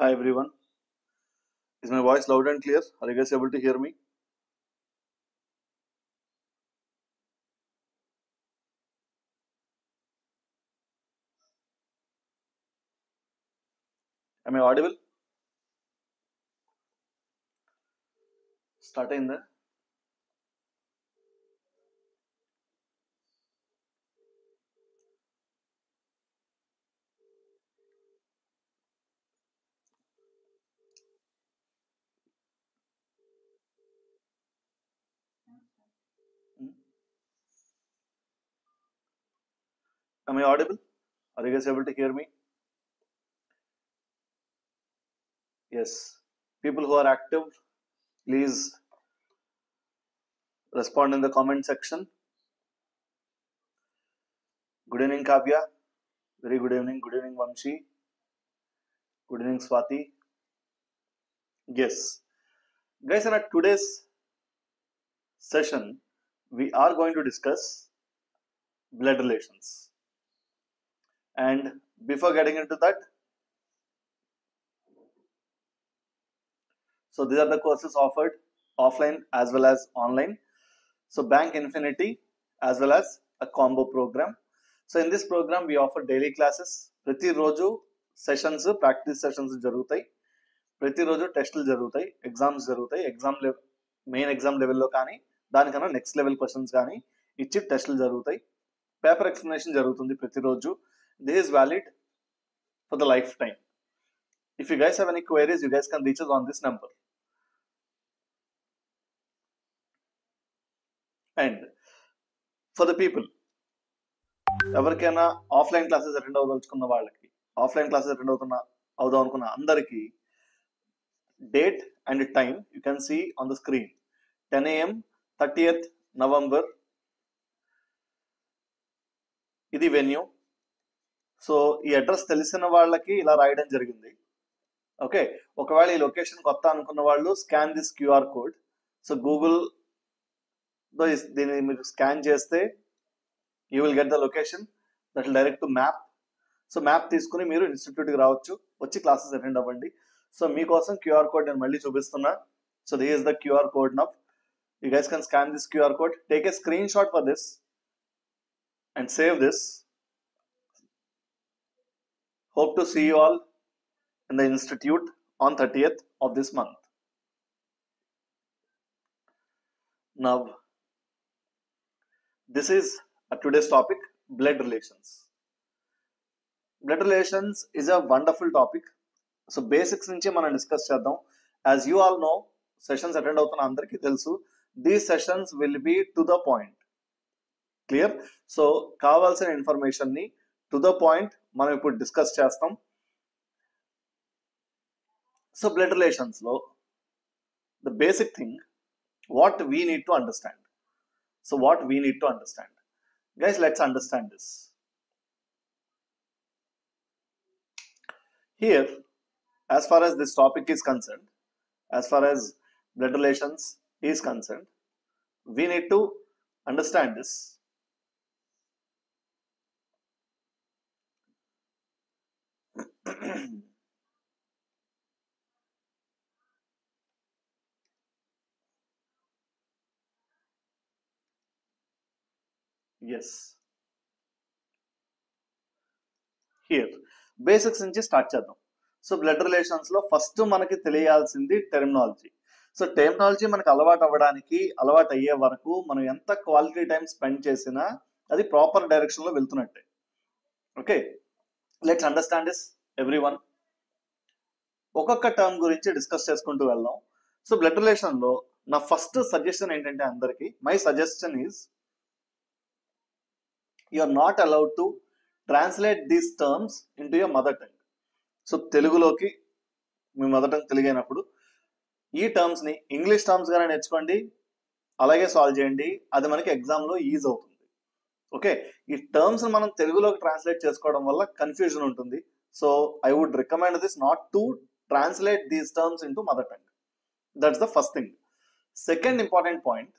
Hi everyone. Is my voice loud and clear? Are you guys able to hear me? Am I audible? Start in there. Am I audible? Are you guys able to hear me? Yes. People who are active, please respond in the comment section. Good evening, Kavya. Very good evening. Good evening, Vamshi. Good evening, Swati. Yes. Guys, in our today's session, we are going to discuss blood relations. And before getting into that, so these are the courses offered offline as well as online. So Bank Infinity as well as a combo program. So in this program we offer daily classes. ప్రతి రోజు sessions practice sessions జరుగుతాయి. ప్రతిరోజు టెస్టులు జరుగుతాయి, exams జరుగుతాయి. Main exam లెవెల్లో కానీ దానికన్నా నెక్స్ట్ లెవెల్ క్వశ్చన్స్ కానీ ఇచ్చి టెస్టులు జరుగుతాయి. పేపర్ ఎక్స్ప్లెనేషన్ జరుగుతుంది ప్రతిరోజు. This is valid for the lifetime. If you guys have any queries, you guys can reach us on this number. And for the people ఎవరికైనా ఆఫ్లైన్ క్లాసెస్ అటెండ్ అవ్వదలుచుకున్న వాళ్ళకి, offline classes attend అవుదాం అనుకున్న అందరికి date and time you can see on the screen. 10 AM 30th November. ఇది venue. So ఈ address తెలిసిన వాళ్ళకి ఇలా రాయడం జరిగింది. ఓకే, ఒకవేళ ఈ లొకేషన్ కొత్త అనుకున్న వాళ్ళు scan this QR code. So Google దీన్ని మీరు స్కాన్ చేస్తే you will get the location that will direct to map. So map తీసుకుని మీరు ఇన్స్టిట్యూట్కి రావచ్చు, వచ్చి క్లాసెస్ అటెండ్ అవ్వండి. సో మీకోసం QR కోడ్ నేను మళ్ళీ చూపిస్తున్నా. So this is the QR code now. You guys can scan this QR code, take a screen shot for this and save this. Hope to see you all in the institute on 30th of this month. Now, this is today's topic, blood relations. Blood relations is a wonderful topic. So basics నుంచి మనం discuss చేద్దాం. As you all know, sessions attend అవుతున్న అందరికీ తెలుసు, these sessions will be to the point. Clear? So కావాల్సిన information ని to the point మనం ఇప్పుడు డిస్కస్ చేస్తాం. సో బ్లడ్ రిలేషన్స్ లో the basic thing what we need to understand. So what we need to understand, guys, let's understand this. Here, as far as this topic is concerned, as far as blood relations is concerned, we need to understand this. Yes. Here, basics నుంచి start చేద్దాం. So blood relations లో first మనకి తెలియాల్సింది terminology. So terminology మనకు అలవాటు అయ్యే వరకు మనం ఎంత క్వాలిటీ టైం స్పెండ్ చేసినా అది ప్రాపర్ డైరెక్షన్ లో వెళ్తున్నట్టే. Okay, let's understand this everyone. ఒక్కొక్క టర్మ్ గురించి డిస్కస్ చేసుకుంటూ వెళ్దాం. సో బ్లడ్ రిలేషన్ లో నా ఫస్ట్ సజెషన్ ఏంటంటే అందరికి, my suggestion is you are not allowed to translate these terms into your mother tongue. So తెలుగులోకి మీ మదర్ టంగ్ తెలుగు అయినప్పుడు ఈ టర్మ్స్ ని ఇంగ్లీష్ టర్మ్స్ గానే నేర్చుకోండి, అలాగే సాల్వ్ చేయండి. అది మనకి ఎగ్జామ్ లో ఈజ్ అవుతుంది. ఓకే, ఈ టర్మ్స్ మనం తెలుగులోకి ట్రాన్స్లేట్ చేసుకోవడం వల్ల కన్ఫ్యూజన్ ఉంటుంది. So I would recommend this not to translate these terms into mother tongue. That's the first thing. Second important point,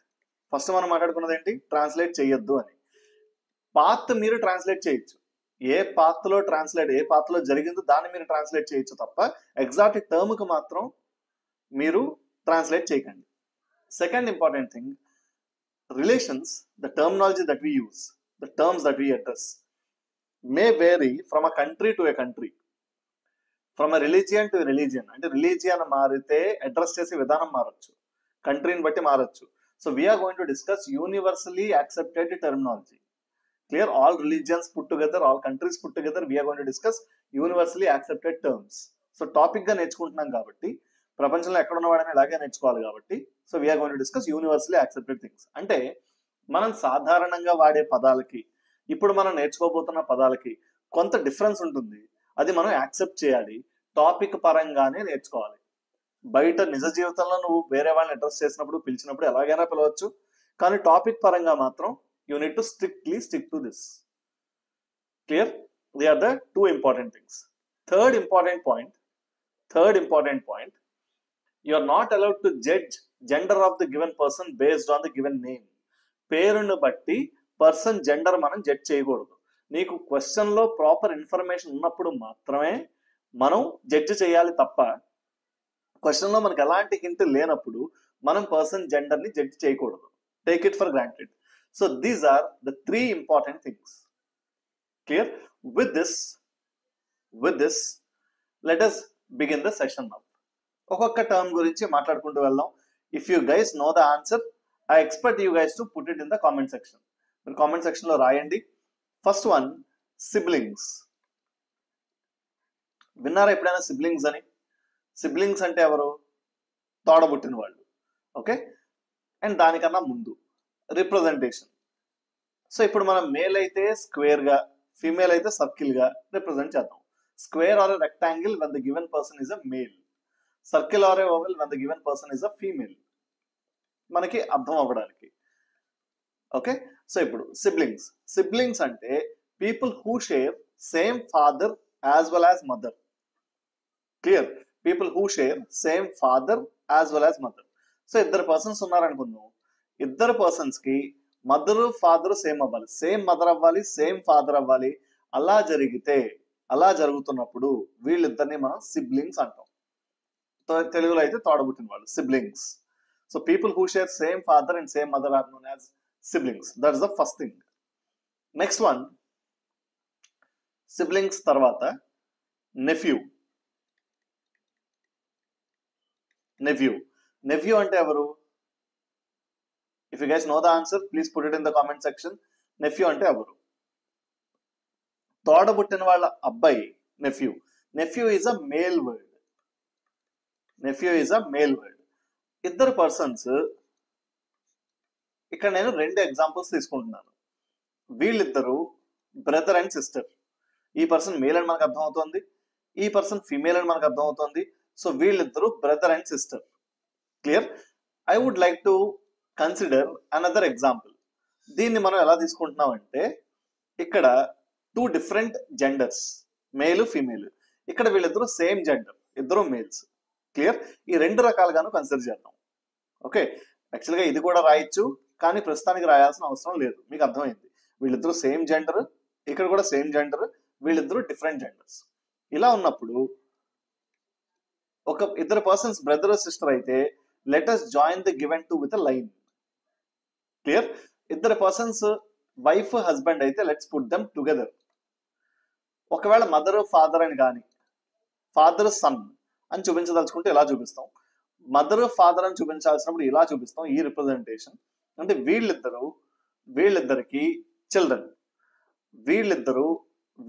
first మనం మాట్లాడుకున్నది ఏంటి, ట్రాన్స్లేట్ చేయొద్దు అని. పాత్ మీరు ట్రాన్స్లేట్ చేయొచ్చు, ఏ పాత్రలో జరిగిందో దాన్ని మీరు ట్రాన్స్లేట్ చేయొచ్చు తప్ప ఎగ్జాక్ట్ టర్మ్ కు మాత్రం మీరు ట్రాన్స్లేట్ చేయకండి. Second important thing, relations, the terminology that we use, the terms that we address may vary from a country to a country, from a religion to religion. అంటే religion మారితే address చేసే విధానం మారచ్చు, కంట్రీని బట్టి మారచ్చు. So we are going to discuss universally accepted terminology. Clear? All religions put together, all countries put together, we are going to discuss universally accepted terms. So topic గా నేర్చుకుంటున్నాం కాబట్టి, ప్రపంచంలో ఎక్కడ ఉన్నవాడని ఇలాగే నేర్చుకోవాలి కాబట్టి, so we are going to discuss universally accepted things. అంటే మనం సాధారణంగా వాడే పదాలకి ఇప్పుడు మనం నేర్చుకోబోతున్న పదాలకి కొంత డిఫరెన్స్ ఉంటుంది. అది మనం యాక్సెప్ట్ చేయాలి, టాపిక్ పరంగానే నేర్చుకోవాలి. బయట నిజ జీవితంలో నువ్వు వేరే వాళ్ళని అడ్రస్ చేసినప్పుడు, పిలిచినప్పుడు ఎలాగైనా పిలవచ్చు, కానీ టాపిక్ పరంగా మాత్రం you need to strictly stick to this. Clear? They are the two important things. Third important point, you are not allowed to judge gender of the given person based on the given name. పేరును బట్టి person gender మనం judge చేయకూడదు. నీకు question లో proper information ఉన్నప్పుడు మాత్రమే మనం judge చేయాలి తప్ప, క్వశ్చన్ లో మనకు ఎలాంటి హింట్ లేనప్పుడు మనం పర్సన్ జెండర్ ని జడ్జ్ చేయకూడదు. Take it for granted. So these are the three important things. Clear? With this, let us begin the session now. ఒక్కొక్క టర్మ్ గురించి మాట్లాడుకుంటూ వెళ్దాం. If you guys know the answer, I expect you guys to put it in the comment section. మీరు comment section లో రాయండి. First one, siblings. విన్నారా ఎప్పుడైనా siblings అని? సిబ్లింగ్స్ అంటే ఎవరు? తోడబుట్టిన వాళ్ళు. ఓకే, అండ్ దానికన్నా ముందు రిప్రజెంటేషన్. సో ఇప్పుడు మనం మేల్ అయితే స్క్వేర్ గా, ఫీమేల్ అయితే సర్కిల్ గా రిప్రజెంట్ చేద్దాం. Square or rectangle when the given person is a male, circle or a oval when the given person is a female. మనకి అర్థం అవ్వడానికి. ఓకే, సో ఇప్పుడు సిబ్లింగ్స్ అంటే people who share same father as well as mother. Clear? People who share same father as well as mother. So ఇద్దరు persons ఉన్నారనుకుందాం, ఇద్దరు persons కి mother father same అవ్వాలి, same mother అవ్వాలి, సేమ్ ఫాదర్ అవ్వాలి. అలా జరుగుతున్నప్పుడు వీళ్ళిద్దరిని మనం సిబ్లింగ్స్ అంటాం. తెలుగులో అయితే తోడబుట్టిన వాళ్ళు, siblings. So people who share same father and same mother are known as siblings. That is the first thing. Next one, siblings తర్వాత నెఫ్యూ. నెఫ్యూ అంటే ఎవరు? If you guys know the answer, please put it in the comment section. Nephew అంటే ఎవరు? తోడబుట్టిన వాళ్ళ అబ్బాయి nephew. Nephew is a male word. ఇద్దరు persons, ఇక్కడ నేను 2 ఎగ్జాంపుల్స్ తీసుకుంటున్నాను. వీళ్ళిద్దరు బ్రదర్ అండ్ సిస్టర్. ఈ పర్సన్ మేల్ అని మనకు అర్థం అవుతుంది, ఈ పర్సన్ ఫీమేల్ అని మనకు అర్థం అవుతుంది. సో వీళ్ళిద్దరు brother and sister. Clear? I would like to consider another example. దీన్ని మనం ఎలా తీసుకుంటున్నాం అంటే, ఇక్కడ 2 డిఫరెంట్ జెండర్స్, మేల్ ఫీమేల్. ఇక్కడ వీళ్ళిద్దరూ సేమ్ జెండర్, ఇద్దరు మేల్స్. క్లియర్? ఈ 2 రకాలుగాను కన్సిడర్ చేద్దాం. ఓకే, యాక్చువల్గా ఇది కూడా రాయొచ్చు, కానీ ప్రస్తుతానికి రాయాల్సిన అవసరం లేదు. మీకు అర్థమైంది. వీళ్ళిద్దరూ సేమ్ జెండర్, ఇక్కడ కూడా సేమ్ జెండర్, వీళ్ళిద్దరూ డిఫరెంట్ జెండర్స్. ఇలా ఉన్నప్పుడు ఒక ఇద్దరు పర్సన్స్ బ్రదర్ సిస్టర్ అయితే, let us join the given two with a line. Clear? ఇద్దరు పర్సన్స్ వైఫ్ హస్బెండ్ అయితే లెట్స్ పుట్ దెమ్ టుగెదర్. ఒకవేళ మదర్ ఫాదర్ అని కానీ, ఫాదర్ సన్ అని చూపించదలుచుకుంటే ఇలా చూపిస్తాం, మదర్ ఫాదర్ అని చూపించాల్సినప్పుడు ఇలా చూపిస్తాం. ఈ రిప్రజెంటేషన్ అంటే వీళ్ళిద్దరికి చిల్డ్రన్,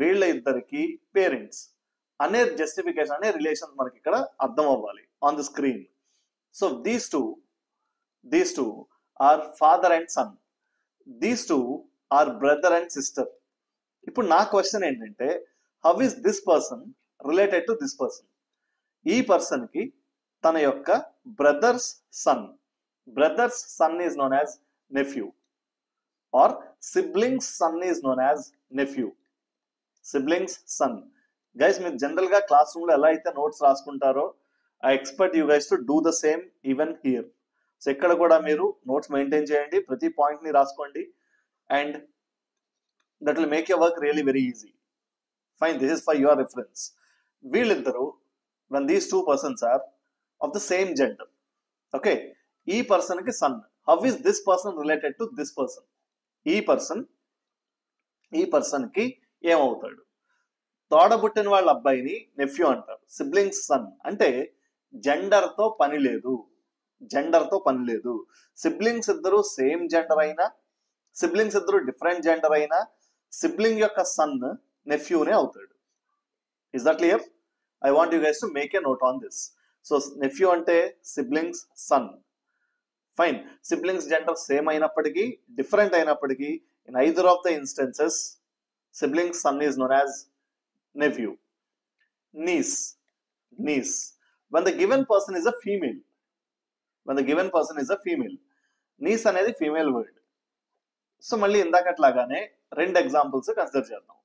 వీళ్ళ ఇద్దరికి పేరెంట్స్ అనే జస్టిఫికేషన్, అనే రిలేషన్ మనకి ఇక్కడ అర్థం అవ్వాలి on the screen. So these two are father and son, these two are brother and sister. ఇప్పుడు నా క్వశ్చన్ ఏంటంటే, how is this person related to this person? ఈ పర్సన్ కి తన యొక్క brother's son is known as nephew, or sibling's son is known as nephew. Sibling's son. Guys, మీరు general గా classroom లో ఎలా అయితే నోట్స్ రాసుకుంటారో, I expect you guys to do the same even here. So ఇక్కడ కూడా మీరు notes maintain చేయండి, ప్రతి పాయింట్ ని రాసుకోండి, and that will make your work really very easy. Fine, this is for your reference. వీళ్ళిద్దరు, when these two persons are of the same gender, okay, ఈ person కి son. How is this person related to this person? ఈ person కి ఏమవుతాడు? తోడబుట్టిన వాళ్ళ అబ్బాయిని nephew అంటారు. సిబ్లింగ్స్ సన్ అంటే జెండర్ తో పని లేదు. సిబ్లింగ్స్ ఇద్దరు సేమ్ జెండర్ అయినా, సిబ్లింగ్స్ ఇద్దరు డిఫరెంట్ జెండర్ అయినా, సిబ్లింగ్ యొక్క సన్ నెఫ్యూనే అవుతాడు. Is that clear? I want you guys to make a note on this. So nephew అంటే sibling's son. Fine, siblings gender same అయినప్పటికీ, డిఫరెంట్ అయినప్పటికీ, in either of the instances sibling's son is known as nephew. Niece. When the given person is a female, niece అనేది female word. So మళ్ళీ ఇందాకట్లాగానే రెండు examples consider చేద్దాం.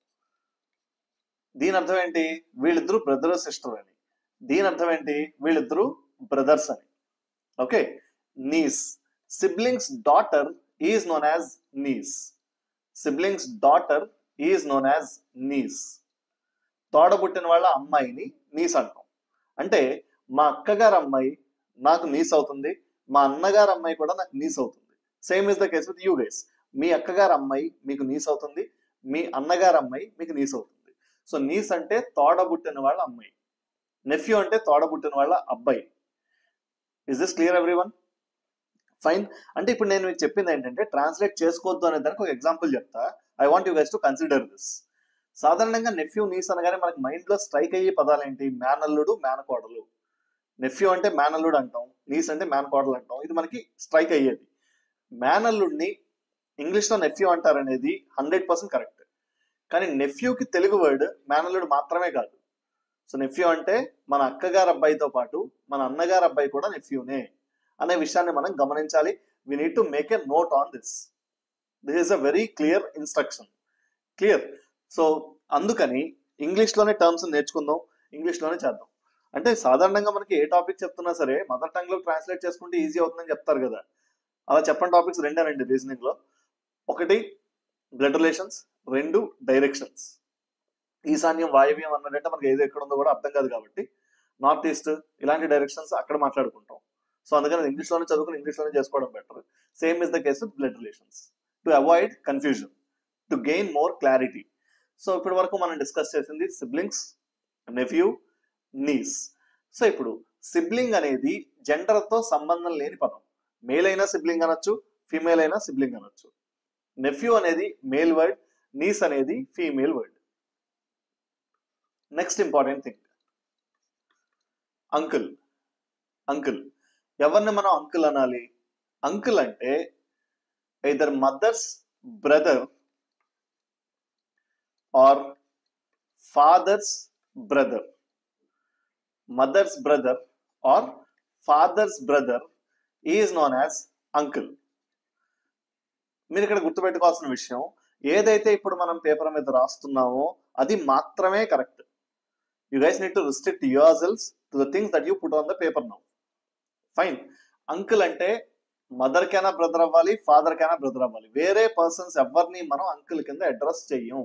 దీని అర్థం ఏంటి? వీళ్ళిద్దరూ బ్రదర్ సిస్టర్ అని. దీని అర్థం ఏంటి? వీళ్ళిద్దరూ బ్రదర్స్ అని. Okay, niece. Siblings daughter is known as niece. తోడబుట్టిన వాళ్ళ అమ్మాయిని నీస్ అంటాం. అంటే మా అక్కగారు అమ్మాయి నాకు నీస్ అవుతుంది, మా అన్నగారు అమ్మాయి కూడా నాకు నీస్ అవుతుంది. Same is the case with you guys. మీ అక్కగారు అమ్మాయి మీకు నీస్ అవుతుంది, మీ అన్నగారు అమ్మాయి మీకు నీస్ అవుతుంది. సో నీస్ అంటే తోడబుట్టిన వాళ్ళ అమ్మాయి, నెఫ్యూ అంటే తోడబుట్టిన వాళ్ళ అబ్బాయి. Is this clear everyone? Fine. అంటే ఇప్పుడు నేను మీకు చెప్పింది ఏంటంటే ట్రాన్స్లేట్ చేసుకోవద్దు అనే దానికి ఒక ఎగ్జాంపుల్ చెప్తా. I want you guys to consider this. సాధారణంగా నెఫ్యూ నీస్ అనగానే మనకి మైండ్ లో స్ట్రైక్ అయ్యే పదాలు ఏంటి? మేనల్లుడు, మేనకోడలు. నెఫ్యూ అంటే మేనల్లుడు అంటాం, నీస్ అంటే మేనకోడలు అంటాం. ఇది మనకి స్ట్రైక్ అయ్యేది. మేనల్లుడిని ఇంగ్లీష్ లో నెఫ్యూ అంటారనేది 100% కరెక్ట్. కానీ నెఫ్యూకి తెలుగు వర్డ్ మేనల్లుడు మాత్రమే కాదు. సో నెఫ్యూ అంటే మన అక్కగారు అబ్బాయితో పాటు మన అన్నగారు అబ్బాయి కూడా నెఫ్యూనే అనే విషయాన్ని మనం గమనించాలి. We need to make a note on this. This is a very clear instruction. Clear? So అందుకని ఇంగ్లీష్ లోనే టర్మ్స్ నేర్చుకుందాం, ఇంగ్లీష్ లోనే చేద్దాం. అంటే సాధారణంగా మనకి ఏ టాపిక్ చెప్తున్నా సరే మదర్ టంగ్ లో ట్రాన్స్లేట్ చేసుకుంటే ఈజీ అవుతుందని చెప్తారు కదా. అలా చెప్పని టాపిక్స్ రెండేనండి రీజనింగ్ లో. ఒకటి బ్లడ్ రిలేషన్స్, రెండు డైరెక్షన్స్. ఈశాన్యం, వాయవ్యం అన్నదంటే మనకి ఏది ఎక్కడ ఉందో కూడా అర్థం కాదు కాబట్టి నార్త్ ఈస్ట్ ఇలాంటి డైరెక్షన్స్ అక్కడ మాట్లాడుకుంటాం. సో అందుకని ఇంగ్లీష్ లోనే చదువుకుని ఇంగ్లీష్ లోనే చేసుకోవడం better. Same is the case with blood relations, to avoid confusion, to gain more clarity. So ఇప్పటి వరకు మనం డిస్కస్ చేసింది సిబ్లింగ్స్, నెఫ్యూ, నీస్. సో ఇప్పుడు సిబ్లింగ్ అనేది జెండర్ తో సంబంధం లేని పదం. మేల్ అయినా సిబ్లింగ్ అనొచ్చు, ఫీమేల్ అయినా సిబ్లింగ్ అనొచ్చు. నెఫ్యూ అనేది మేల్ వర్డ్, నీస్ అనేది female word. Next important thing, uncle. ఎవరిని మనం అంకుల్ అనాలి? అంకుల్ అంటే either mother's brother or father's brother. Mother's brother or father's brother is known as uncle. మీరు ఇక్కడ గుర్తుపెట్టుకోవాల్సిన విషయం, ఏదైతే ఇప్పుడు మనం పేపర్ మీద రాస్తున్నామో అది మాత్రమే correct. You guys need to restrict yourselves to the things that you put on the paper now. Fine. Uncle అంటే మదర్ కైనా బ్రదర్ అవ్వాలి, ఫాదర్ కైనా బ్రదర్ అవ్వాలి. వేరే పర్సన్స్ ఎవరిని మనం అంకుల్ కింద అడ్రస్ చెయ్యం.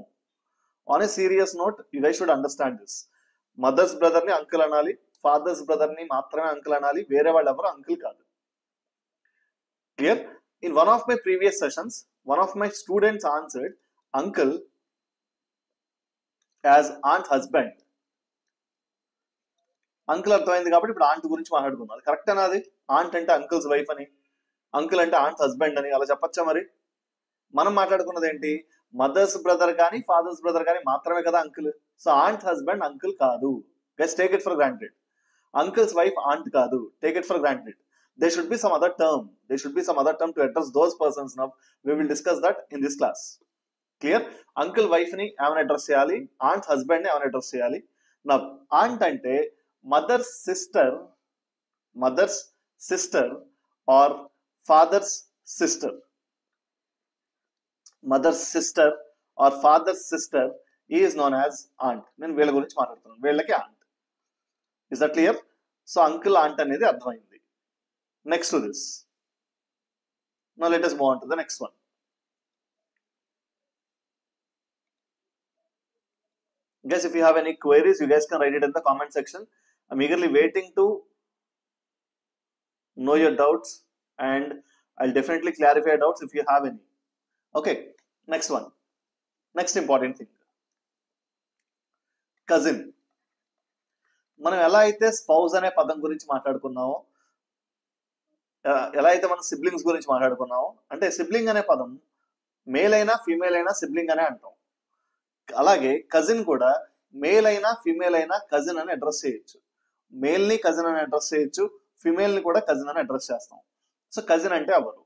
On a serious note, you guys should understand this. Mother's brother ని అంకుల్ అనాలి, ఫాదర్స్ బ్రదర్ ని మాత్రమే అంకుల్ అనాలి, వేరే వాళ్ళు ఎవరు అంకుల్ కాదు. Clear? In one of my previous sessions, one of my students answered uncle as aunt husband. Uncle అర్థమైంది కాబట్టి ఇప్పుడు ఆంట్ గురించి మాట్లాడుకుందాం. అది కరెక్ట్ అన్నది. ఆంట్ అంటే అంకుల్స్ వైఫ్ అని, అంకుల్ అంటే ఆంట్ హస్బెండ్ అని అలా చెప్పచ్చా? మరి మనం మాట్లాడుకున్నది ఏంటి? మదర్స్ బ్రదర్ కానీ ఫాదర్స్ బ్రదర్ కానీ మాత్రమే కదా uncle. So aunt husband uncle కాదు. Just take it for granted. Uncle's wife aunt కాదు. Take it for granted. There should be some other term. There should be some other term to address those persons. Now we will discuss that in this class. Clear? Uncle wife ni evana address cheyali, aunt husband ni evana address cheyali. Now aunt ante mother's sister or father's sister. Mother's sister or father's sister is known as aunt. Nenu veela gurinchi maatladutunanu. Veellaki aunt. Is that clear? So uncle aunt anedi ardhamaindi. Next to this, now let us move on to the next one. Guys, if you have any queries, you guys can write it in the comment section. I'm eagerly waiting to know your doubts, and I'll definitely clarify doubts if you have any. Okay, next one. Next important thing. Cousin. మనం ఎలా అయితే spouse అనే పదం గురించి మాట్లాడుకున్నామో, ఎలా అయితే మనం siblings గురించి మాట్లాడుకున్నామో, అంటే సిబ్లింగ్ అనే పదం మేల్ అయినా ఫీమేల్ అయినా సిబ్లింగ్ అనే అంటాం. అలాగే కజిన్ కూడా మేల్ అయినా ఫీమేల్ అయినా కజిన్ అని అడ్రస్ చేయొచ్చు. మేల్ ని కజిన్ అని అడ్రస్ చేయొచ్చు, ఫీమేల్ ని కూడా కజిన్ అని అడ్రస్ చేస్తాం. సో కజిన్ అంటే ఎవరు?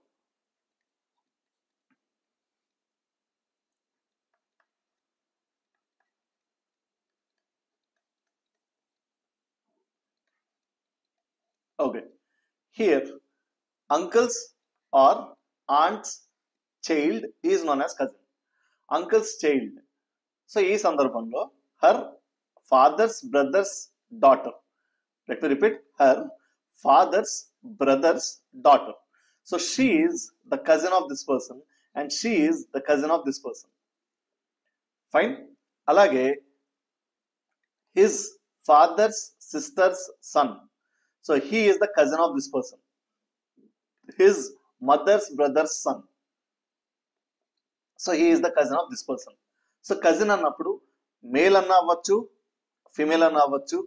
Okay, here uncle's or aunt's child is known as cousin. Uncle's child. So ఈ సందర్భంలో her father's brother's daughter. Let me repeat, her father's brother's daughter. So she is the cousin of this person and she is the cousin of this person. Fine. అలాగే his father's sister's son. So he is the cousin of this person. His mother's brother's son. So he is the cousin of this person. So cousin అన్నప్పుడు male అన్న అవ్వచ్చు, female అన్న అవ్వచ్చు.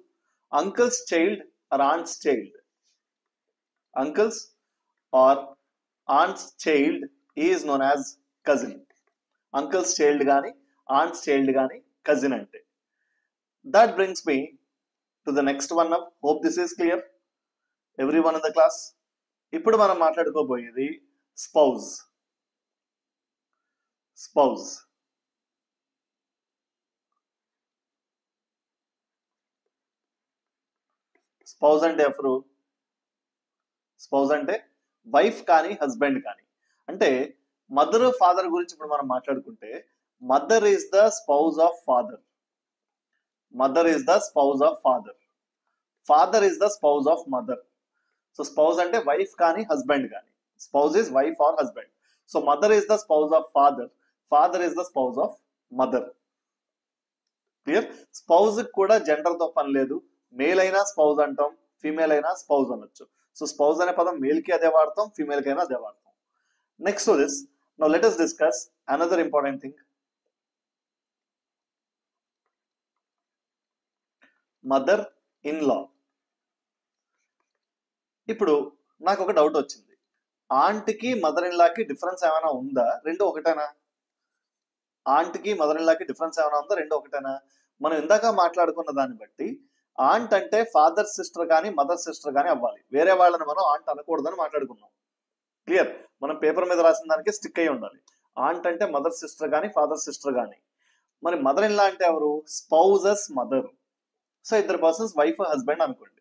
Uncle's child or aunt's child. Uncle's or aunt's child is known as cousin. Uncle's child గాని aunt's child గాని cousin అంటే. That brings me to the next one now. Hope this is clear. Everyone in the class. ఇప్పుడు మనం మాట్లాడుకోబోయేది spouse. Spouse. Spouse అంటే ఎవరు? Spouse అంటే wife కానీ husband కానీ. అంటే మదర్ ఫాదర్ గురించి ఇప్పుడు మనం మాట్లాడుకుంటే mother is the spouse of father. Mother is the spouse of father. Father is the spouse of mother. So spouse అంటే వైఫ్ కానీ హస్బెండ్ కానీ. Spouse is wife or husband. So mother is the spouse of father, father is the spouse of mother. Clear? Spouse కూడా gender తో పని లేదు. Male అయినా spouse అంటాం, female అయినా స్పౌజ్ అనొచ్చు. సో స్పౌజ్ అనే పదం మేల్ కి అదే వాడతాం, ఫీమేల్ కి అయినా అదే వాడతాం. Next to this, now let us discuss another important thing. Mother in లా. ఇప్పుడు నాకు ఒక డౌట్ వచ్చింది. ఆంట్కి మదర్ ఇన్ లాకి డిఫరెన్స్ ఏమైనా ఉందా? రెండు ఒకటేనా? ఆంట్కి మదర్ ఇన్ లాకి డిఫరెన్స్ ఏమైనా ఉందా? రెండు ఒకటేనా? మనం ఇందాక మాట్లాడుకున్న దాన్ని బట్టి ఆంట్ అంటే ఫాదర్ సిస్టర్ కానీ మదర్ సిస్టర్ కానీ అవ్వాలి. వేరే వాళ్ళని మనం ఆంట్ అనకూడదని మాట్లాడుకున్నాం. క్లియర్? మనం పేపర్ మీద రాసిన దానికి స్టిక్ అయి ఉండాలి. ఆంట్ అంటే మదర్ సిస్టర్ కానీ ఫాదర్ సిస్టర్ కానీ. మరి మదర్ ఇన్ లా అంటే ఎవరు? Spouses mother. సో ఇద్దరు పర్సన్స్ వైఫ్ హస్బెండ్ అనుకోండి.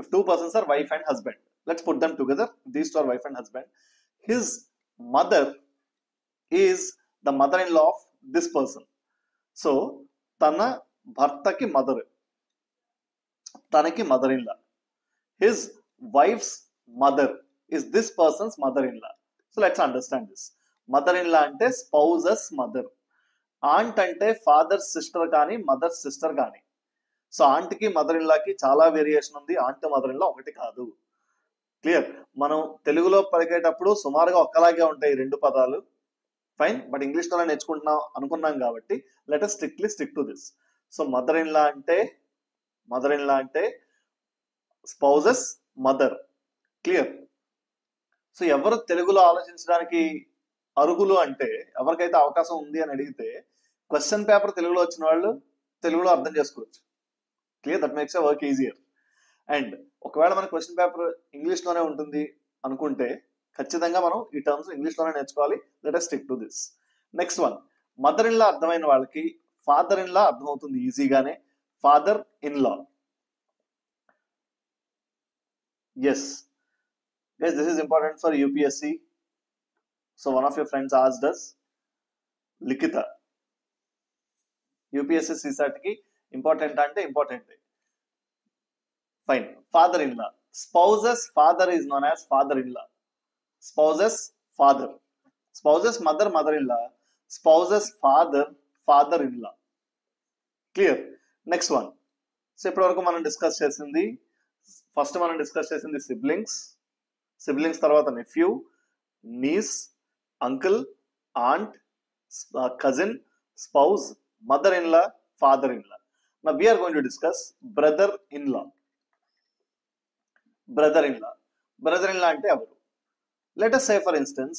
If two persons are wife and husband, let's put them together. These two are wife and husband. His mother is the mother-in-law of this person. So, tana bhartaki mother, tanaki mother-in-law. His wife's mother is this person's mother-in-law. So, let's understand this. Mother-in-law ante spouse's mother. Aunt ante father's sister kani, mother's sister kani. So ఆంట్కి mother in లాకి చాలా variation ఉంది. Aunt mother in లా ఒకటి కాదు. Clear? మనం తెలుగులో పలికేటప్పుడు సుమారుగా ఒక్కలాగే ఉంటాయి రెండు పదాలు. ఫైన్, బట్ ఇంగ్లీష్ లోనే నేర్చుకుంటున్నాం అనుకున్నాం కాబట్టి let us strictly stick to this. So mother in law అంటే స్పౌజెస్ మదర్. క్లియర్? సో ఎవరు తెలుగులో ఆలోచించడానికి అర్హులు అంటే, ఎవరికైతే అవకాశం ఉంది అని అడిగితే క్వశ్చన్ పేపర్ తెలుగులో వచ్చిన వాళ్ళు తెలుగులో అర్థం చేసుకోవచ్చు. Clear? That makes work easier. And ఒకవేళ మన క్వశ్చన్ పేపర్ ఇంగ్లీష్ లోనే ఉంటుంది అనుకుంటే ఖచ్చితంగా మనం ఈ టర్మ్స్ ఇంగ్లీష్ లోనే నేర్చుకోవాలి. Let us stick to this. Next one, mother in law అర్థమైన వాళ్ళకి ఫాదర్ ఇన్ లా అర్థమవుతుంది ఈజీగానే. Father in law. Yes guys, this is important for UPSC. So one of your friends asked us, Likita, UPSC CSAT ki important ante important. Fine. Father in law. Spouse's father is known as father in law. Spouse's father. Spouse's mother, mother in law. Spouse's father, father in law. Clear. Next one. So ఇప్పటి వరకు మనం discuss చేసింది, first మనం discuss చేసింది siblings తర్వాత nephew, niece, uncle, aunt, cousin, spouse, mother in law, father in law. Now we are going to discuss brother-in-law. Brother-in-law. Brother-in-law అంటే ఎవరు? Let us say for instance,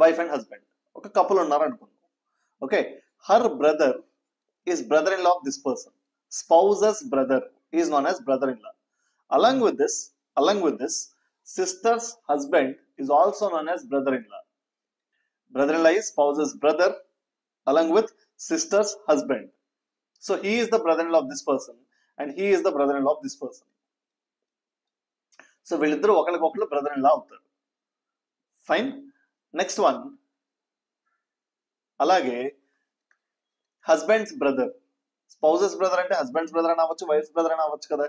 wife and husband. ఒక couple ఉన్నారు అనుకుందాం. Okay, her brother is brother-in-law of this person. Spouse's brother is known as brother-in-law. Along with this, sister's husband is also known as brother-in-law. Brother-in-law is spouse's brother along with sister's husband. So he is the brother-in-law of this person and he is the brother-in-law of this person. So వీళ్ళిద్దరూ ఒకరికొకరు brother-in-law అవుతారు. Fine. Next one. అలాగే husband's brother, spouse's brother అంటే husband's brother అని అవ్వచ్చు, wife's brother అని అవ్వచ్చు కదా.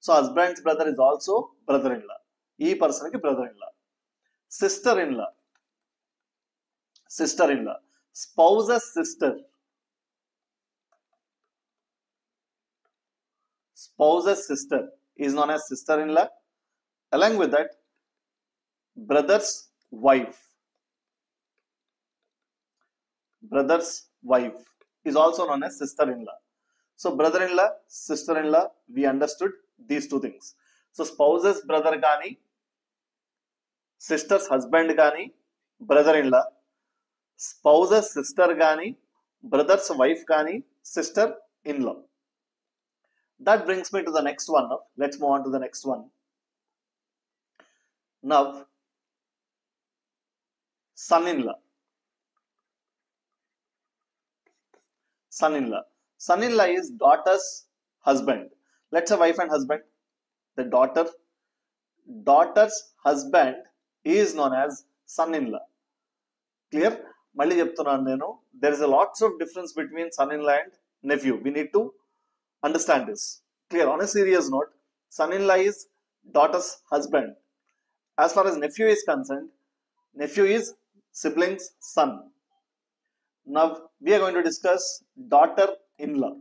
So husband's brother is also brother-in-law. ఈ పర్సన్ కి brother-in-law. Sister in law, spouse's sister, spouse's sister is known as sister-in-law. Along with that, brother's wife is also known as sister-in-law. So brother-in-law, sister-in-law, we understood these two things. So spouse's brother gaani, sister's husband gaani, brother-in-law, spouse's sister gaani, brother's wife gaani, sister-in-law. That brings me to the next one now. Let's move on to the next one. Now, son-in-law. Son-in-law is daughter's husband. Let's say wife and husband. The daughter's husband is known as son-in-law. Clear? Malli cheptunanu nenu. There is a lots of difference between son-in-law and nephew. We need to understand this. Clear? On a serious note, son-in-law is daughter's husband. As far as nephew is concerned, nephew is sibling's son. Now we are going to discuss daughter-in-law.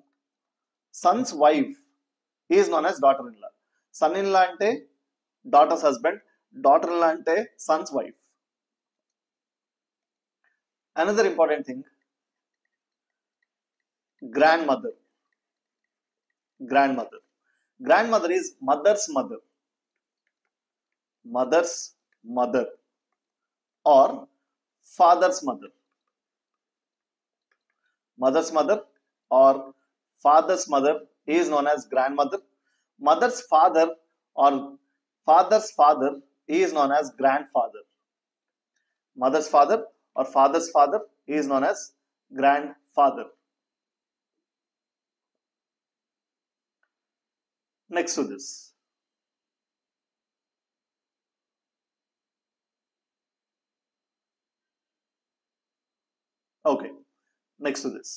Son's wife is known as daughter-in-law. Son-in-law ante daughter's husband, daughter-in-law ante son's wife. Another important thing, grandmother is mother's mother or father's mother. Mother's mother or father's mother is known as grandmother. Mother's father or father's father is known as grandfather. Mother's father or father's father is known as grandfather. Next to this, okay, next to this.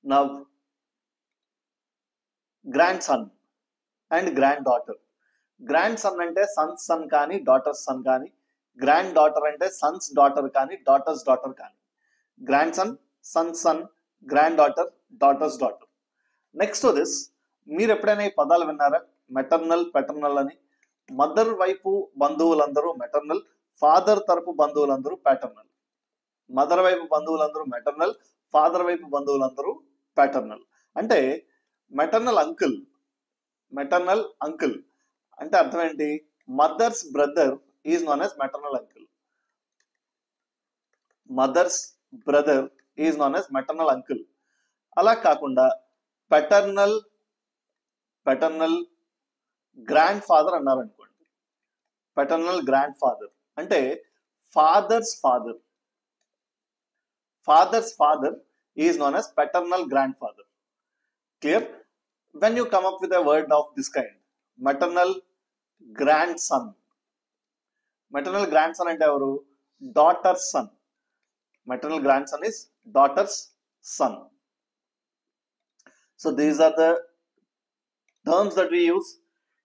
Now, grandson and granddaughter. Grandson ante son's son kaani, daughter's son kaani. Granddaughter ante son's daughter kaani, daughter's daughter kaani. Grandson, son's son, granddaughter, daughter's daughter. Next to this, మీరు ఎప్పుడైనా ఈ పదాలు విన్నారా? Maternal, paternal అని. Mother వైపు బంధువులందరూ maternal, father తరపు బంధువులందరూ ప్యాటర్నల్. మదర్ వైపు బంధువులందరూ మెటర్నల్, ఫాదర్ వైపు బంధువులందరూ ప్యాటర్నల్. అంటే మెటర్నల్ అంకుల్ అంటే అర్థం ఏంటి? Mother's brother is known as maternal uncle. Mother's brother is known as maternal uncle. అలా కాకుండా పెటర్నల్ గ్రాండ్ ఫాదర్ అన్నారు అనుకోండి. పెటర్నల్ గ్రాండ్ ఫాదర్ అంటే father's father is known as paternal grandfather. Clear? when you come up with a word of this kind, maternal grandson అంటే ఎవరు? daughter's son. Maternal grandson is daughter's son. So these are the terms that we use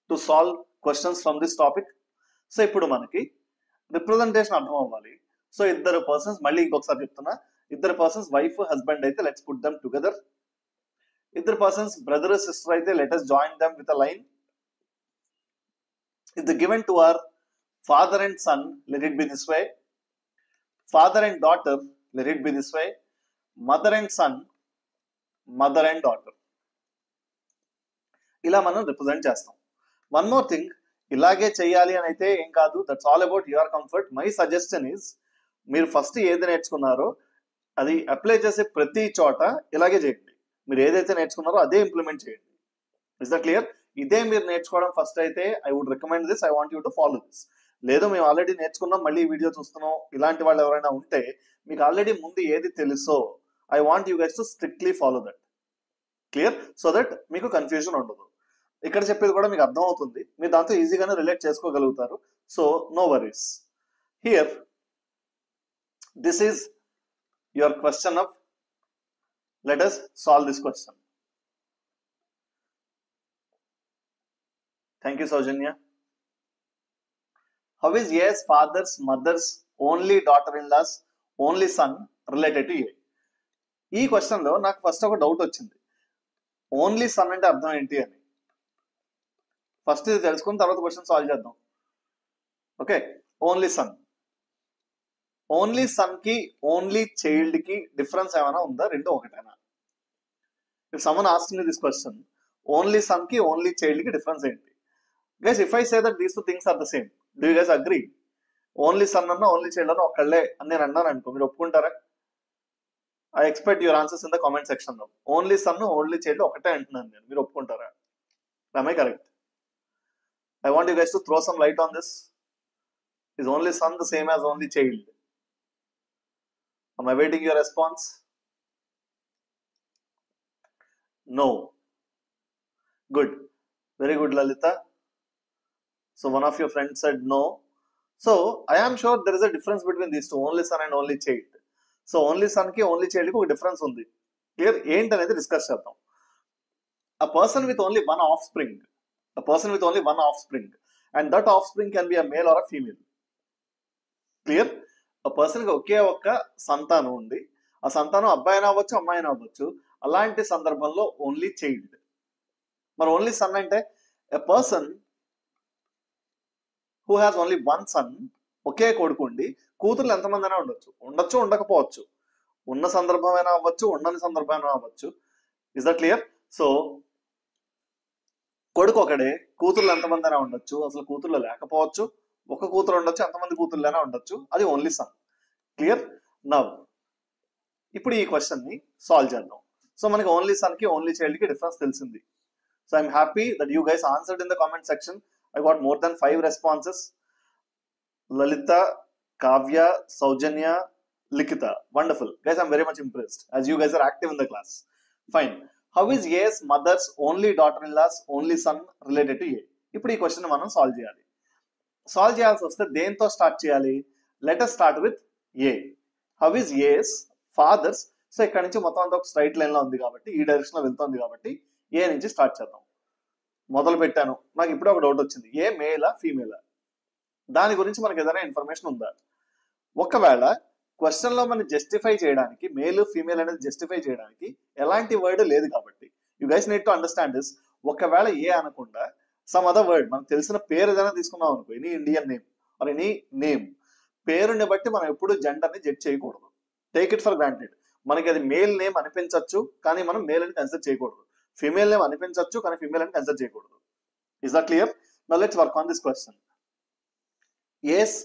to solve questions from this topic. So ఇప్పుడు మనకి representation అర్థం అవ్వాలి. So ఇద్దరు persons, మళ్ళీ ఇంకొకసారి చెప్తున్నా, ఇద్దరు పర్సన్స్ వైఫ్ హస్బెండ్ అయితే లెట్స్ పుట్ దెమ్ టుగెదర్. ఇద్దరు పర్సన్స్ బ్రదర్ సిస్టర్ అయితే let us join them with a line. If the given two are father and son, let it be this way. Father and daughter, let it be this way. Mother and son, mother and daughter. ఇలా మనం represent చేస్తాం. One more thing, ఇలాగే చేయాలి అని అయితే ఏం కాదు, that's all about your comfort. My suggestion is, మీరు ఫస్ట్ ఏది నేర్చుకున్నారో అది అప్లై చేసే ప్రతి చోట ఇలాగే చేయండి. మీరు ఏదైతే నేర్చుకున్నారో అదే ఇంప్లిమెంట్ చేయండి. Is the clear? ఇదే మీరు నేర్చుకోవడం ఫస్ట్ అయితే I would recommend this, I want you to follow this. లేదు మేము ఆల్రెడీ నేర్చుకున్నాం మళ్ళీ వీడియో చూస్తున్నాం ఇలాంటి వాళ్ళు ఎవరైనా ఉంటే, మీకు ఆల్రెడీ ముందు ఏది తెలుసో I want you guys to strictly follow that. Clear? So that మీకు కన్ఫ్యూజన్ ఉండదు. ఇక్కడ చెప్పేది కూడా మీకు అర్థం అవుతుంది, మీరు దాంతో ఈజీగానే రిలేట్ చేసుకోగలుగుతారు. So no worries. Here this is your question of, let us solve this question. Thank you, Saujanya. How is A's father's mother's only daughter-in-law's only son related to A? ఈ క్వశ్చన్ లో నాకు first ఒక doubt వచ్చింది, only son అంటే అర్థం ఏంటి అని. First ఇది తెలుసుకుని తర్వాత క్వశ్చన్ సాల్వ్ చేద్దాం. Okay, only son. Only son కి ఓన్లీ చైల్డ్ కి డిఫరెన్స్ ఏమైనా ఉందా? రెండు ఒకటేనా? If someone asks me this question, only son కి ఓన్లీ చైల్డ్ కి డిఫరెన్స్ ఏంటి? Guys, if I say that these two things are the same, do you guys agree? Only son అన్న only child అన్న ఒక్కళ్ళే అని నేను అన్నాను అనుకో, మీరు ఒప్పుకుంటారా? I expect your answers in the comment section లో. ఓన్లీ సన్ ఓన్లీ చైల్డ్ ఒకటే అంటున్నాను నేను, మీరు ఒప్పుకుంటారా? Am I correct? I want you guys to throw some light on this. Is only son the same as only child? Am I waiting your response? No. Good. Very good, Lalita. So one of your friends said no. So I am sure there is a difference between these two, only son and only child. So only son ki only child ki oka difference undi. Clear? Enti anedi discuss cheddam. A person with only one offspring, and that offspring can be a male or a female. Clear? A person కి ఒకే ఒక్క సంతానం ఉంది, ఆ సంతానం అబ్బాయి అయినా అవ్వచ్చు అమ్మాయి అయినా అవ్వచ్చు. అలాంటి సందర్భంలో ఓన్లీ చైల్డ్. మరి ఓన్లీ సన్ అంటే a person who has only one son, ఒకే కొడుకు ఉండి కూతుర్లు ఎంతమంది అయినా ఉండొచ్చు ఉండకపోవచ్చు, ఉన్న సందర్భమైనా అవ్వచ్చు ఉండని సందర్భమైనా అవ్వచ్చు. Is that clear? సో కొడుకు ఒకడే, కూతుర్లు ఎంతమంది అయినా ఉండొచ్చు, అసలు కూతుర్లు లేకపోవచ్చు, ఒక కూతురు ఉండొచ్చు, ఎంతమంది కూతుర్లైనా ఉండొచ్చు, అది ఓన్లీ సన్. క్లియర్? నవ్ ఇప్పుడు ఈ క్వశ్చన్ ని సాల్వ్ చేద్దాం. సో మనకి ఓన్లీ సన్ కి ఓన్లీ చైల్డ్ కి డిఫరెన్స్ తెలిసింది. So I'm happy that you guys answered in the comment section. I got more than 5 responses. Lalitha, Kavya, Soujanya, Likhitha. Wonderful guys, I'm very much impressed as you guys are active in the class. Fine. How is A's mother's only daughter-in-law's only son related to A? ఇప్పుడు ఈ question మనం solve చేయాలి. Solve చేయాల్సి వస్తే దేంతో start చేయాలి? Let us start with A. How is A's father's? So ఇక్కడ నుంచి మొత్తం అంతా ఒక స్ట్రైట్ లైన్ లో ఉంది కాబట్టి, ఈ డైరెక్షన్ లో వెళ్తుంది కాబట్టి ఏ నుంచి స్టార్ట్ చేద్దాం. మొదలు పెట్టాను, నాకు ఇప్పుడు ఒక డౌట్ వచ్చింది, ఏ మేలా ఫీమేలా? దాని గురించి మనకి ఏదైనా ఇన్ఫర్మేషన్ ఉందా? ఒకవేళ క్వశ్చన్ లో మనం జస్టిఫై చేయడానికి, మేల్ ఫీమేల్ అనేది జస్టిఫై చేయడానికి ఎలాంటి వర్డ్ లేదు కాబట్టి, you guys need to understand this. ఒకవేళ ఏ అనకుండా సమ్ అదర్ వర్డ్, మనకు తెలిసిన పేరు ఏదైనా తీసుకున్నాం అనుకో, any Indian name or any name, పేరుని బట్టి మనం ఎప్పుడు జెండర్ ని జడ్జ్ చేయకూడదు. Take it for granted. మనకి అది మేల్ నేమ్ అనిపించవచ్చు కానీ మనం మేల్ అని కన్సిడర్ చేయకూడదు, ఫీమేల్ నేమ్ అనిపించవచ్చు కానీ ఫీమేల్ అని కన్సిడర్ చేయకూడదు. Is that clear? Now let's work on this question. A's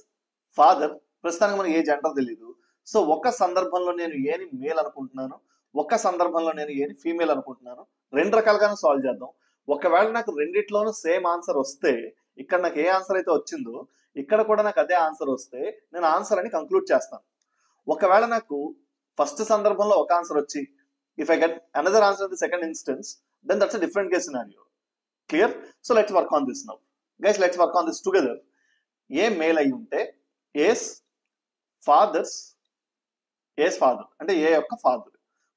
father, ప్రస్తుతానికి మనకి ఏ జెండర్ తెలియదు. సో ఒక సందర్భంలో నేను ఏని మేల్ అనుకుంటున్నాను, ఒక సందర్భంలో నేను ఏని ఫీమేల్ అనుకుంటున్నాను. రెండు రకాలుగానే సాల్వ్ చేద్దాం. ఒకవేళ నాకు రెండిట్లోనూ సేమ్ ఆన్సర్ వస్తే, ఇక్కడ నాకు ఏ ఆన్సర్ అయితే వచ్చిందో ఇక్కడ కూడా నాకు అదే ఆన్సర్ వస్తే నేను ఆన్సర్ అని కంక్లూడ్ చేస్తాను. ఒకవేళ నాకు ఫస్ట్ సందర్భంలో ఒక ఆన్సర్ వచ్చి, if I get another answer in the second instance, then that's a different case scenario. Clear? So let's work on this now guys, let's work on this together. A male అయి ఉంటే A's fathers, A's father అంటే A యొక్క father,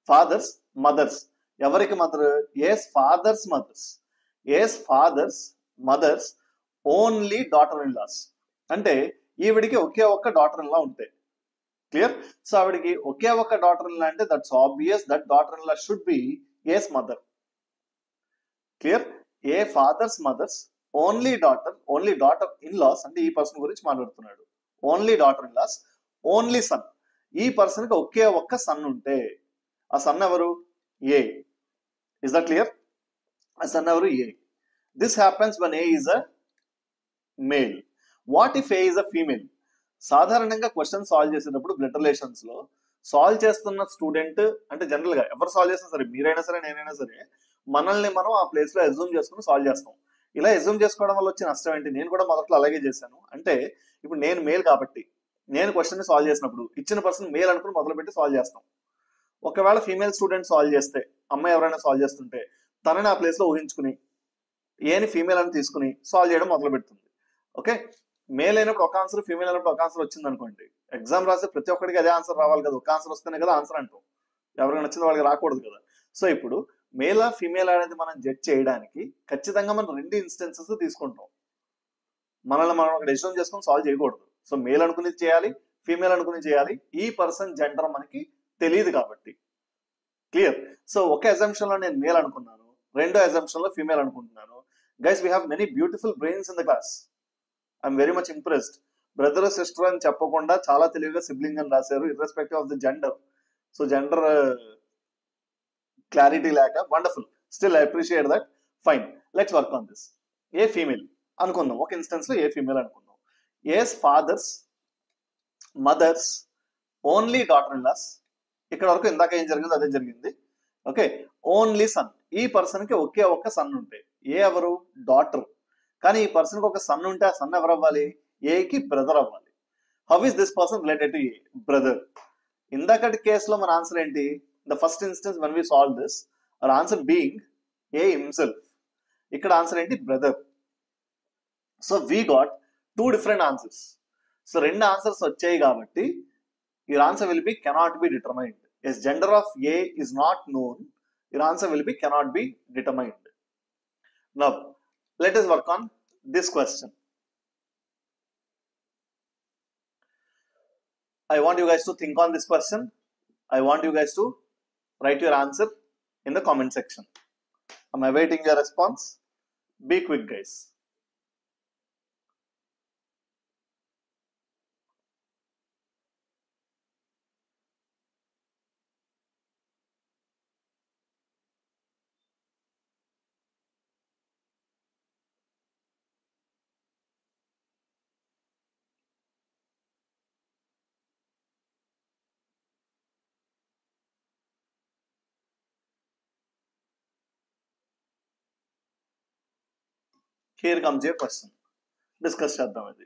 fathers mothers, ఎవరికి mother? A's fathers mothers, A's fathers mothers only daughter in laws, అంటే ఈవిడికి ఒకే ఒక్క daughter in లా ఉంటే. క్లియర్? సో ఆవిడికి ఒకే ఒక్క డాటర్ ఇన్ లా అంటే that's obvious that daughter in law should be A's mother. Clear? A father's mothers only daughter in laws అంటే ఈ పర్సన్ గురించి మాట్లాడుతున్నాడు. Only daughter in loss, only son. ఈ person కి ఒకే ఒక్క సన్ ఉంటే ఆ సన్ ఎవరు? ఏ. Is that clear? ఆ సన్ ఎవరు? A. This happens when A is a male. What if A is a female? సాధారణంగా క్వశ్చన్ సాల్వ్ చేసేటప్పుడు బ్లడ్ రిలేషన్స్ లో సాల్వ్ చేస్తున్న స్టూడెంట్ అంటే జనరల్ గా ఎవరు సాల్వ్ చేసినా సరే, మీరైనా సరే నేనైనా సరే, మనల్ని మనం ఆ ప్లేస్ లో అజ్యూమ్ చేసుకుని సాల్వ్ చేస్తాం. ఇలా అజ్యూమ్ చేసుకోవడం వల్ల వచ్చే నష్టం ఏంటి? నేను కూడా మొదట్లో అలాగే చేశాను. అంటే ఇప్పుడు నేను మేల్ కాబట్టి నేను క్వశ్చన్ ని సాల్వ్ చేసినప్పుడు ఇచ్చిన పర్సన్ మేల్ అనుకుని మొదలు పెట్టి సాల్వ్ చేస్తాం. ఒకవేళ ఫీమేల్ స్టూడెంట్ సాల్వ్ చేస్తే, అమ్మాయి ఎవరైనా సాల్వ్ చేస్తుంటే తనని ఆ ప్లేస్ లో ఊహించుకుని ఏని ఫీమేల్ అని తీసుకుని సాల్వ్ చేయడం మొదలు పెడుతుంది. ఓకే, మేల్ అయినప్పుడు ఒక ఆన్సర్, ఫీమేల్ అయినప్పుడు ఒక ఆన్సర్ వచ్చింది అనుకోండి, ఎగ్జామ్ రాస్తే ప్రతి ఒక్కడికి అదే ఆన్సర్ రావాలి కదా. ఒక ఆన్సర్ వస్తేనే కదా ఆన్సర్ అంటాం, ఎవరికి నచ్చింది వాళ్ళకి రాకూడదు కదా. సో ఇప్పుడు మేలా ఫీమేల్ అనేది మనం జడ్జ్ చేయడానికి ఖచ్చితంగా మనం రెండు ఇన్స్టెన్సెస్ తీసుకుంటాం. మనల్ని మనం ఒక డెసిషన్ చేసుకొని సాల్వ్ చేయకూడదు. సో మేల్ అనుకుని చేయాలి, ఫీమేల్ అనుకుని చేయాలి. ఈ పర్సన్ జెండర్ మనకి తెలియదు కాబట్టి. క్లియర్? సో ఒక అజంప్షన్ లో నేను మేల్ అనుకున్నాను, రెండో అజంప్షన్ లో ఫీమేల్ అనుకుంటున్నాను. Guys, we have many beautiful brains in the class. I'm very much impressed. Brother sister అని చెప్పకుండా చాలా తెలివిగా సిబ్లింగ్ అని రాశారు, irrespective of the gender. So gender clarity లేక wonderful. Still I appreciate that. Fine, let's work on this. A female అనుకుందాం, ఒక instance లో ఏ ఫీమేల్ అనుకుందాం. A's fathers mothers only daughter in law's. ఇక్కడ వరకు ఇందాక ఏం జరిగిందో అదే జరిగింది. Okay, only son. ఈ పర్సన్ కి ఒకే ఒక్క సన్ ఉంటే, ఏ ఎవరు? డాటర్. కానీ ఈ పర్సన్ కి ఒక సన్ ఉంటే ఆ సన్ ఎవరు అవ్వాలి? ఏకి బ్రదర్ అవ్వాలి. How is this person related to A? Brother. ఇందాకటి కేసులో మన ఆన్సర్ ఏంటి? The first instance when we solve this, our answer being A himself. ఇక్కడ ఆన్సర్ ఏంటి? Brother. So we got two different answers. So రెండు answers వచ్చాయి కాబట్టి your answer will be cannot be determined. As gender of A is not known, your answer will be cannot be determined. Now let us work on this question. I want you guys to think on this question. I want you guys to write your answer in the comment section. I'm awaiting your response. Be quick, guys. Here comes your question. Discuss చేద్దాం ఇది.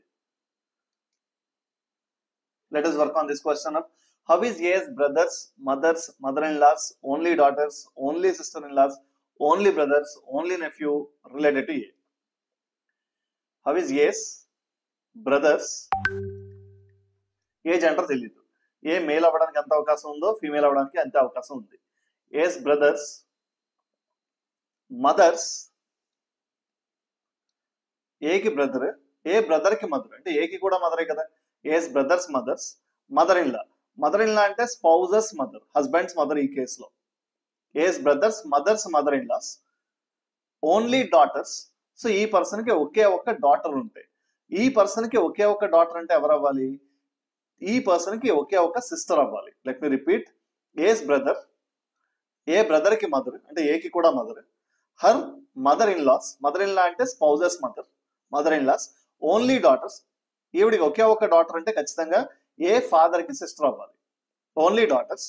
Let us work on this question of how is A's brothers, mothers, mother-in-laws, only daughters, only sister-in-laws, only brothers, only nephew related to A? How is A's brothers? A gender తెలియదు. ఏ male అవ్వడానికి ఎంత అవకాశం ఉందో female అవ్వడానికి అంతే అవకాశం ఉంది. A's brother's mother's, ఏకి బ్రదర్, ఏ బ్రదర్ కి మదర్, అంటే ఏకి కూడా మదరే కదా. A's brother's mother's, mother in law. Mother in law అంటే స్పౌజెస్ మదర్, హస్బెండ్స్ మదర్ ఈ కేసులో. A's brother's mother's mother in loss, only daughters. So ఈ పర్సన్ కి ఒకే ఒక్క డాటర్ ఉంటే, ఈ పర్సన్ కి ఒకే ఒక్క డాటర్ అంటే ఎవరు అవ్వాలి? ఈ పర్సన్ కి ఒకే ఒక్క సిస్టర్ అవ్వాలి. Let me repeat. A's brother, A brother కి మదర్ అంటే ఏకి కూడా mother. Her mother in law's, mother in law అంటే spouse's mother, mother in loss. Only daughters, ఈవిడికి ఒకే ఒక్క డాటర్ అంటే ఖచ్చితంగా ఏ ఫాదర్ కి సిస్టర్ అవ్వాలి. Only daughters,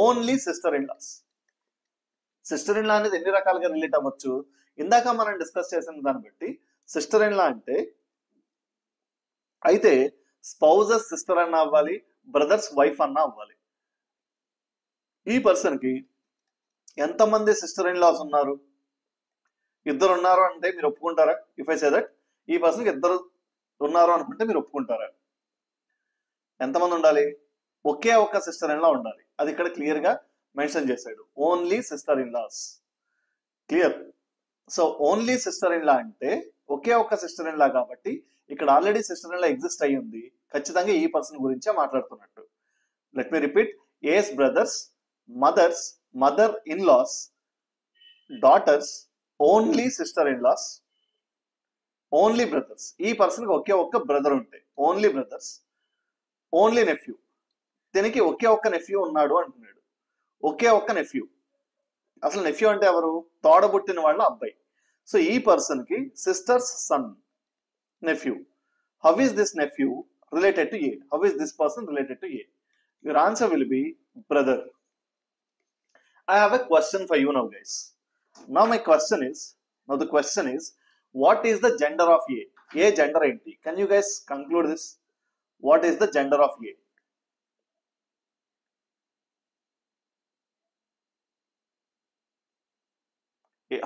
only sister in law's. Sister in law అనేది ఎన్ని రకాలుగా రిలేట్ అవ్వచ్చు? ఇందాక మనం డిస్కస్ చేసిన దాన్ని బట్టి సిస్టర్ ఇన్ లా అంటే అయితే స్పౌజెస్ సిస్టర్ అన్న అవ్వాలి, బ్రదర్స్ వైఫ్ అన్న అవ్వాలి. ఈ పర్సన్ కి ఎంతమంది సిస్టర్ ఇన్ లాస్ ఉన్నారు? ఇద్దరు ఉన్నారు అంటే మీరు ఒప్పుకుంటారా? ఇఫ్ ఐ సే దట్ ఈ పర్సన్ కి ఇద్దరు ఉన్నారు అనుకుంటే మీరు ఒప్పుకుంటారా? ఎంతమంది ఉండాలి? ఒకే ఒక్క సిస్టర్ ఇన్ లా ఉండాలి. అది ఇక్కడ క్లియర్ గా మెన్షన్ చేశాడు, only sister in law's. Clear? So only sister in law అంటే ఒకే ఒక్క సిస్టర్ ఇన్ లా కాబట్టి ఇక్కడ already sister in law exist అయ్యి ఉంది. ఖచ్చితంగా ఈ పర్సన్ గురించే మాట్లాడుతున్నట్టు. Let me repeat. A's brother's mother's mother in law's daughters only sister in loss, only brothers. ఈ పర్సన్ కి ఒకే ఒక్క బ్రదర్ ఉంటే ఓన్లీ బ్రదర్స్, ఓన్లీ నెఫ్యూ. దీనికి ఒకే ఒక్క నెఫ్యూ ఉన్నాడు అంటున్నాడు. ఒకే ఒక్క నెఫ్యూ. అసలు నెఫ్యూ అంటే ఎవరు? తోడబుట్టిన వాళ్ళ అబ్బాయి. సో ఈ పర్సన్ కి sisters son nephew. How is this nephew related to A? How is this person related to A? Your answer will be brother. I have a question for you now, guys. Now the question is, what is the gender of A? A gender enti. Can you guys conclude this? What is the gender of A?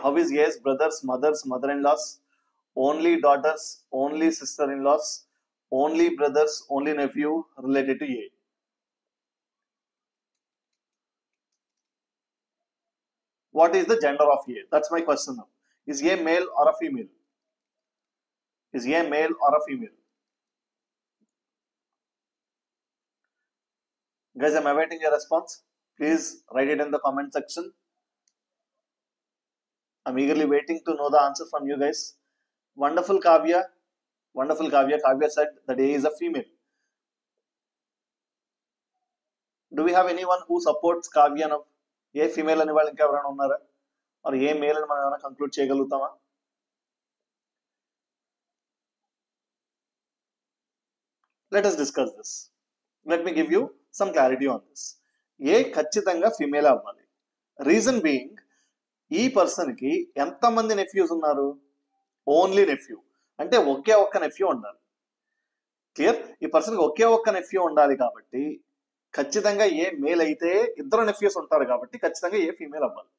How is A's brothers, mothers, mother-in-laws, only daughters, only sister-in-laws, only brothers, only nephew related to A? What is the gender of A? That's my question now. Is A male or a female? Is A male or a female? Guys, I'm awaiting your response. Please write it in the comment section. I'm eagerly waiting to know the answer from you guys. Wonderful Kavya. Wonderful Kavya. Kavya said that A is a female. Do we have anyone who supports Kavya now? A female అని వాళ్ళు ఇంకెవరైనా ఉన్నారా? మరి ఏ male అని మనం ఏమైనా conclude చేయగలుగుతామా? Let us discuss this. Let me give you some clarity on this. ఏ ఖచ్చితంగా ఫీమేల్ అవ్వాలి. రీజన్ బీయింగ్, ఈ పర్సన్ కి ఎంతమంది నెఫ్యూస్ ఉన్నారు? Only nephew. అంటే ఒకే ఒక్క నెఫ్యూ ఉండాలి. క్లియర్? ఈ పర్సన్ కి ఒకే ఒక్క నెఫ్యూ ఉండాలి కాబట్టి ఖచ్చితంగా ఏ మేల్ అయితే ఇద్దరు నెఫ్యూస్ ఉంటారు కాబట్టి ఖచ్చితంగా ఏ ఫీమేల్ అవ్వాలి.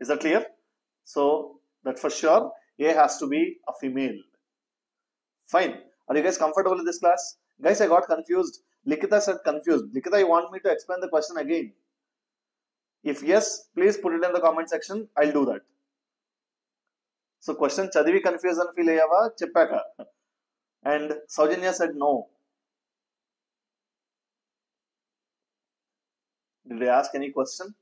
Is that clear? So that for sure A has to be a female. Fine. Are you guys comfortable in this class? Guys, I got confused. Likita said confused. Likita, you want me to explain the question again? If yes, please put it in the comment section. I'll do that. So question chadivi confusion feel ayyava cheppaka. And Saujanya said no. Did I ask any question?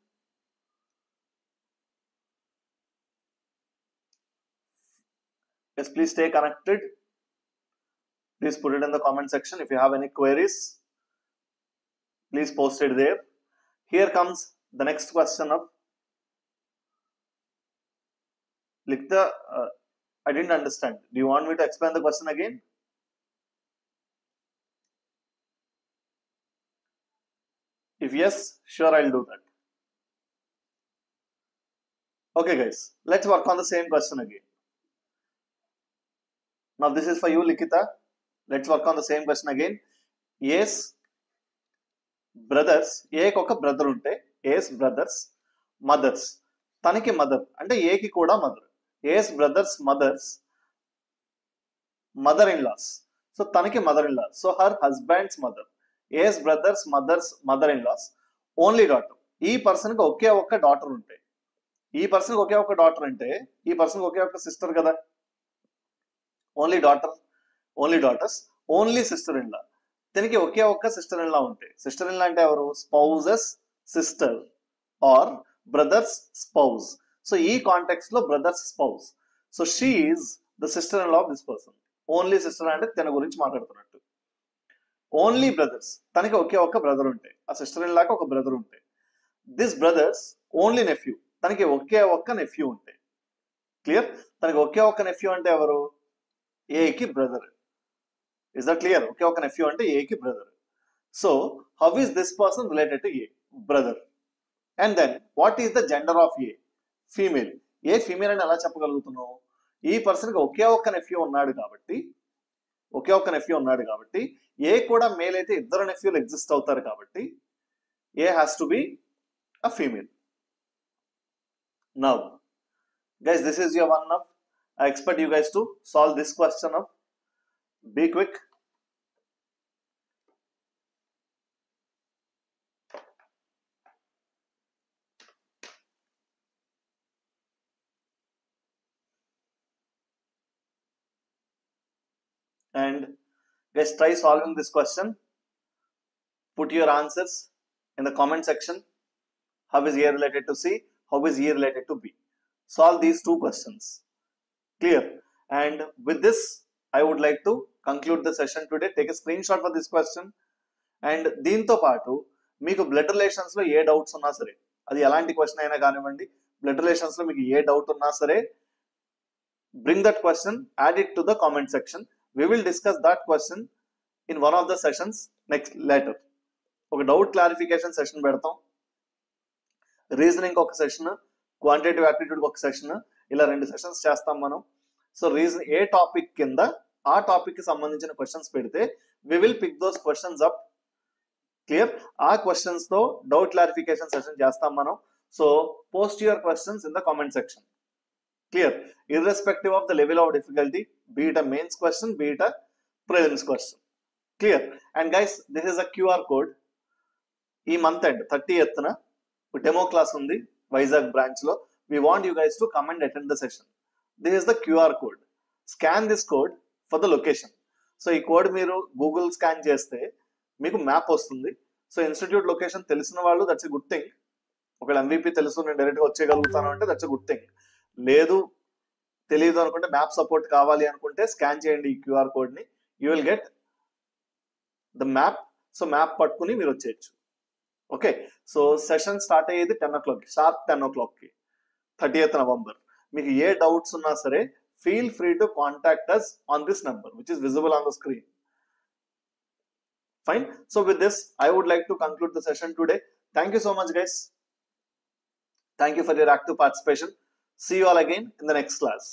Yes, please stay connected. Please put it in the comment section. If you have any queries, please post it there. Here comes the next question up. Likta, I didn't understand. Do you want me to explain the question again? If yes, sure, I'll do that. Okay, guys, let's work on the same question again. Now, this is for you, Likita. Let's work on the same question again. Yes, brothers. A koka brother unte. Yes, brothers, mothers. Taniki mother. Ante A ki kuda mother. Yes, brothers, mothers, mother-in-laws. So taniki mother-in-law. So her husband's mother. Yes, brothers, mothers, mother-in-laws. Only daughter. ఈ person కి ఒకే ఒక్క daughter ఉంటే, ఈ person కి ఒకే ఒక్క daughter అంటే ఈ పర్సన్ కి ఒకే ఒక్క సిస్టర్ కదా. Only daughter, only daughters, only sister in లా. దీనికి ఒకే ఒక్క సిస్టర్ ఇన్ లా ఉంటే, సిస్టర్ ఇన్ లా అంటే ఎవరు? Spouses sister or brothers spouse. So ఈ కాంటెక్స్ట్ లో brothers spouse. So she is the sister in law of this person. Only sister అంటే తన గురించి మాట్లాడుతున్నట్టు. ఓన్లీ బ్రదర్స్, తనకి ఒకే ఒక్క బ్రదర్ ఉంటే, ఆ సిస్టర్ ఇన్ లాకి ఒక బ్రదర్ ఉంటే. దిస్ బ్రదర్స్ ఓన్లీ నెఫ్యూ, తనకి ఒకే ఒక్క నెఫ్యూ ఉంటే. క్లియర్? తనకి ఒకే ఒక్క నెఫ్యూ అంటే ఎవరు? ఏకి బ్రదర్. Is that clear? ఒకే ఒక్క నెఫ్యూ అంటే ఏకి brother. So how is this person related to A? Brother. And then what is the gender of A? Female. A female అని ఎలా చెప్పగలుగుతున్నావు? ఈ పర్సన్ కి ఒకే ఒక్క నెఫ్యూ ఉన్నాడు కాబట్టి, ఒకే ఒక్క నెఫ్యూ ఉన్నాడు కాబట్టి, ఏ కూడా మేల్ అయితే ఇద్దరు నెఫ్యూలు ఎగ్జిస్ట్ అవుతారు కాబట్టి ఏ has to B a female. Now, guys, this is your one now. I expect you guys to solve this question now. Be quick. And guys, try solving this question. Put your answers in the comment section. How is A related to C? How is E related to B? solve these two questions. Clear? And with this, I would like to conclude the session today. Take a screenshot for this question. And దీంతో పాటు మీకు blood relations లో ఏ doubts ఉన్నా సరే, అది ఎలాంటి question అయినా కానివ్వండి, బ్లడ్ రిలేషన్స్ లో మీకు ఏ డౌట్ ఉన్నా సరే, bring that question, add it to the comment section. We will discuss that question in one of the sessions later. ఒక డౌట్ క్లారిఫికేషన్ సెషన్ పెడతాం, రీజనింగ్ ఒక సెషన్, క్వాంటిటేటివ్ యాప్టిట్యూడ్ ఒక సెషన్, ఇలా 2 sessions చేస్తాం మనం. సో రీజన్ ఏ topic కింద ఆ topic కి సంబంధించిన క్వశ్చన్స్ పెడితే we will pick those questions up. Clear? ఆ క్వశ్చన్స్ తో డౌట్ క్లారిఫికేషన్ సెషన్ చేస్తాం మనం. So post your questions in the comment section. Clear? Irrespective of the level of difficulty, be it a mains question, be it a prelims question. Clear? And guys, this is a QR code. ఈ month end 30th demo class ఉంది Vizag branch లో. We want you guys to come and attend the session. This is the QR code. Scan this code for the location. So ఈ code మీరు Google scan చేస్తే మీకు map వస్తుంది. So institute location తెలిసిన వాళ్ళు that's a good thing. ఒకవేళ MVP తెలుసు నేను డైరెక్ట్ గా వచ్చేయగలుగుతాను అంటే దట్స్ ఎ గుడ్ థింగ్. లేదు తెలియదు అనుకుంటే, మ్యాప్ సపోర్ట్ కావాలి అనుకుంటే స్కాన్ చేయండి ఈ క్యూఆర్ కోడ్ ని. You will get the map. So map పట్టుకుని మీరు వచ్చేయచ్చు. ఓకే, సో సెషన్ స్టార్ట్ అయ్యేది 10 o'clock, షార్ప్ 10 o'clock కి 30th November. మీకు ఏ డౌట్స్ ఉన్నా సరే feel free to contact us on this number which is visible on the screen. Fine. So with this, I would like to conclude the session today. Thank you so much, guys. Thank you for your active participation. See you all again in the next class.